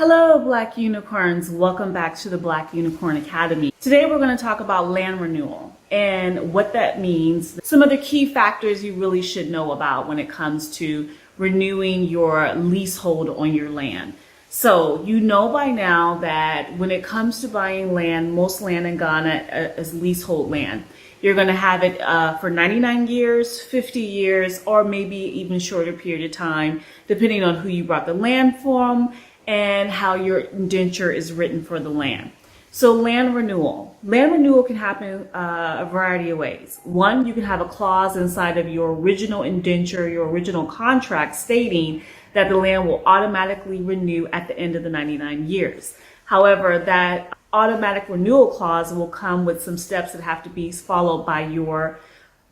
Hello, Black Unicorns. Welcome back to the Black Unicorn Academy. Today we're going to talk about land renewal and what that means. Some of the key factors you really should know about when it comes to renewing your leasehold on your land. So you know by now that when it comes to buying land, most land in Ghana is leasehold land. You're going to have it for 99 years, 50 years, or maybe even shorter period of time, depending on who you bought the land from and how your indenture is written for the land. So land renewal. Land renewal can happen a variety of ways. One, you can have a clause inside of your original indenture, your original contract stating that the land will automatically renew at the end of the 99 years. However, that automatic renewal clause will come with some steps that have to be followed by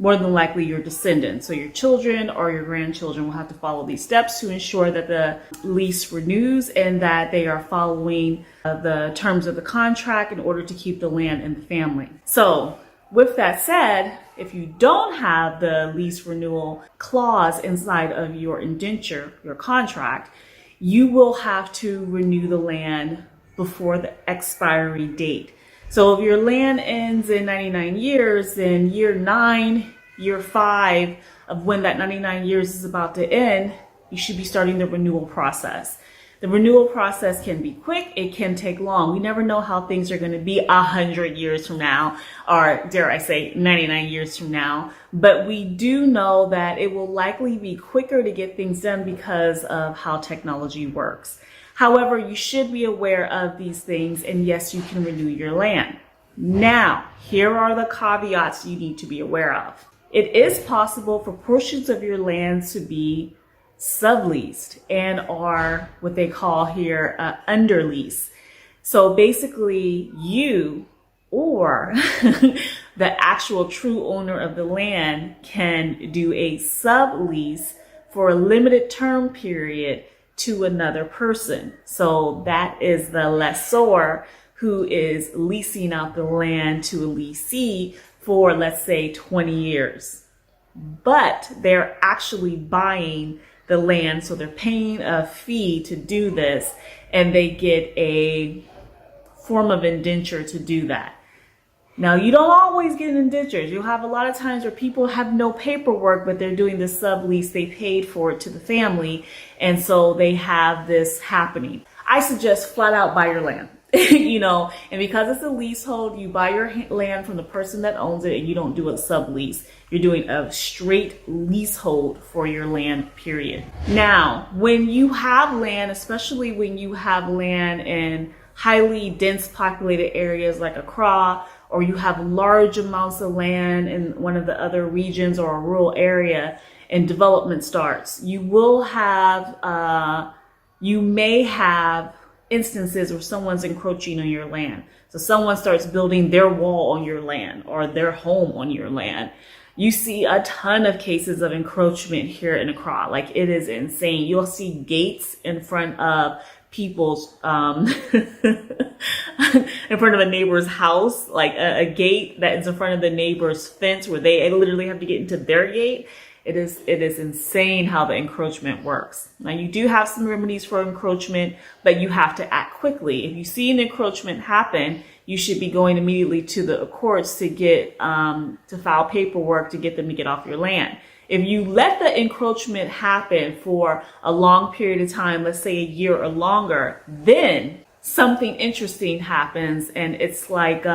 more than likely your descendants. So your children or your grandchildren will have to follow these steps to ensure that the lease renews and that they are following the terms of the contract in order to keep the land in the family. So with that said, if you don't have the lease renewal clause inside of your indenture, your contract, you will have to renew the land before the expiry date. So if your land ends in 99 years, then year 9, year 5 of when that 99 years is about to end, you should be starting the renewal process. The renewal process can be quick, it can take long. We never know how things are going to be 100 years from now, or dare I say 99 years from now. But we do know that it will likely be quicker to get things done because of how technology works. However, you should be aware of these things, and yes, you can renew your land. Now, here are the caveats you need to be aware of. It is possible for portions of your land to be subleased and are what they call here underlease. So basically, you or the actual true owner of the land can do a sublease for a limited term period to another person. So that is the lessor who is leasing out the land to a leasee for, let's say, 20 years. But they're actually buying the land, so they're paying a fee to do this, and they get a form of indenture to do that. Now, you don't always get indentures. You'll have a lot of times where people have no paperwork, but they're doing this sublease. They paid for it to the family, and so they have this happening. I suggest flat out buy your land, and because it's a leasehold, you buy your land from the person that owns it, and you don't do a sublease. You're doing a straight leasehold for your land, period. Now, when you have land, especially when you have land in highly dense populated areas like Accra, or you have large amounts of land in one of the other regions or a rural area and development starts, you may have instances where someone's encroaching on your land. So someone starts building their wall on your land or their home on your land. You see a ton of cases of encroachment here in Accra. Like, it is insane. You'll see gates in front of people's in front of a neighbor's house, like a gate that is in front of the neighbor's fence where they literally have to get into their gate. It is insane how the encroachment works. Now, you do have some remedies for encroachment, but you have to act quickly. If you see an encroachment happen, you should be going immediately to the courts to get to file paperwork to get them to get off your land. If you let the encroachment happen for a long period of time, let's say a year or longer, then something interesting happens, and it's like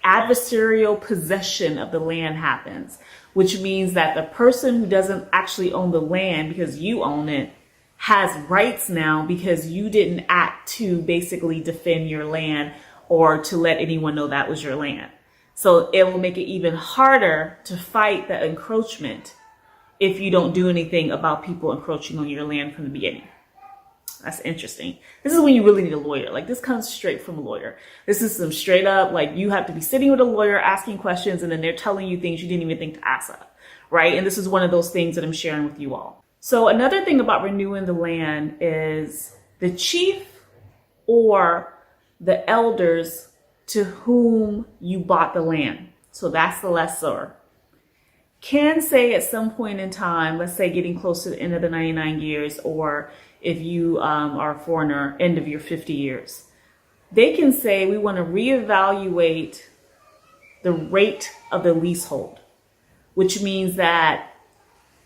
adversarial possession of the land happens, which means that the person who doesn't actually own the land because you own it has rights now because you didn't act to basically defend your land or to let anyone know that was your land. So it will make it even harder to fight the encroachment if you don't do anything about people encroaching on your land from the beginning. That's interesting. This is when you really need a lawyer. Like, this comes straight from a lawyer. This is some straight up, like, you have to be sitting with a lawyer asking questions, and then they're telling you things you didn't even think to ask of, right? And this is one of those things that I'm sharing with you all. So another thing about renewing the land is the chief or the elders to whom you bought the land. So that's the lessor. Can say at some point in time, let's say getting close to the end of the 99 years, or if you are a foreigner, end of your 50 years. They can say, we want to reevaluate the rate of the leasehold, which means that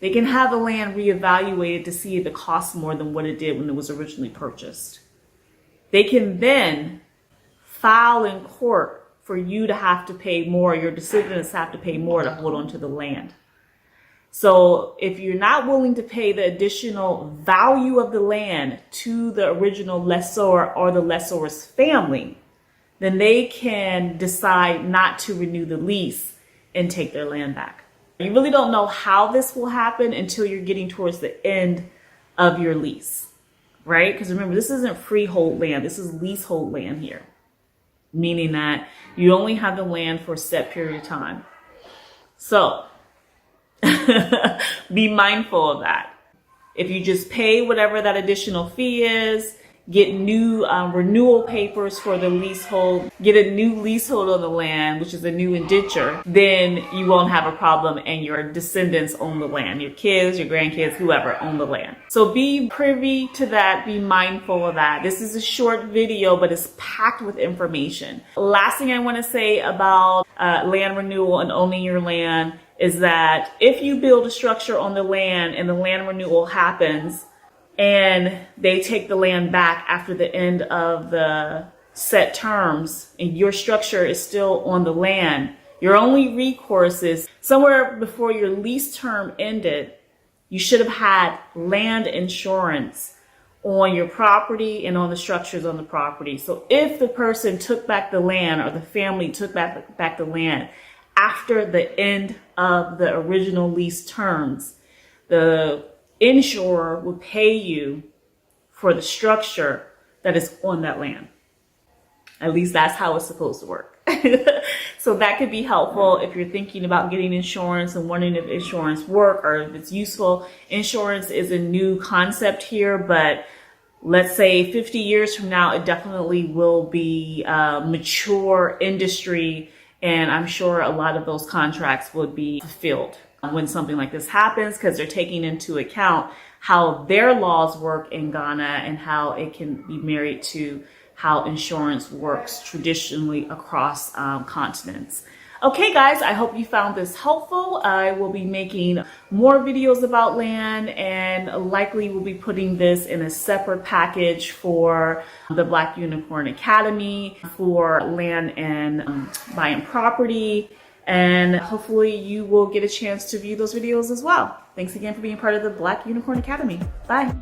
they can have the land reevaluated to see if it costs more than what it did when it was originally purchased. They can then file in court for you to have to pay more, your descendants have to pay more to hold on to the land. So if you're not willing to pay the additional value of the land to the original lessor or the lessor's family, then they can decide not to renew the lease and take their land back. You really don't know how this will happen until you're getting towards the end of your lease, right? Because remember, this isn't freehold land. This is leasehold land here, meaning that you only have the land for a set period of time. So be mindful of that. If you just pay whatever that additional fee is, get new renewal papers for the leasehold, get a new leasehold on the land, which is a new indenture, then you won't have a problem and your descendants own the land. Your kids, your grandkids, whoever own the land. So be privy to that, be mindful of that. This is a short video, but it's packed with information. Last thing I want to say about land renewal and owning your land is that if you build a structure on the land and the land renewal happens, and they take the land back after the end of the set terms and your structure is still on the land, your only recourse is somewhere before your lease term ended, you should have had land insurance on your property and on the structures on the property. So if the person took back the land or the family took back the land after the end of the original lease terms, the insurer will pay you for the structure that is on that land. At least that's how it's supposed to work. So that could be helpful if you're thinking about getting insurance and wondering if insurance works or if it's useful. Insurance is a new concept here, but let's say 50 years from now, it definitely will be a mature industry, and I'm sure a lot of those contracts would be fulfilled when something like this happens, because they're taking into account how their laws work in Ghana and how it can be married to how insurance works traditionally across continents. Okay, guys, I hope you found this helpful. I will be making more videos about land, and likely will be putting this in a separate package for the Black Unicorn Academy for land and buying property. And hopefully you will get a chance to view those videos as well. Thanks again for being part of the Black Unicorn Academy. Bye.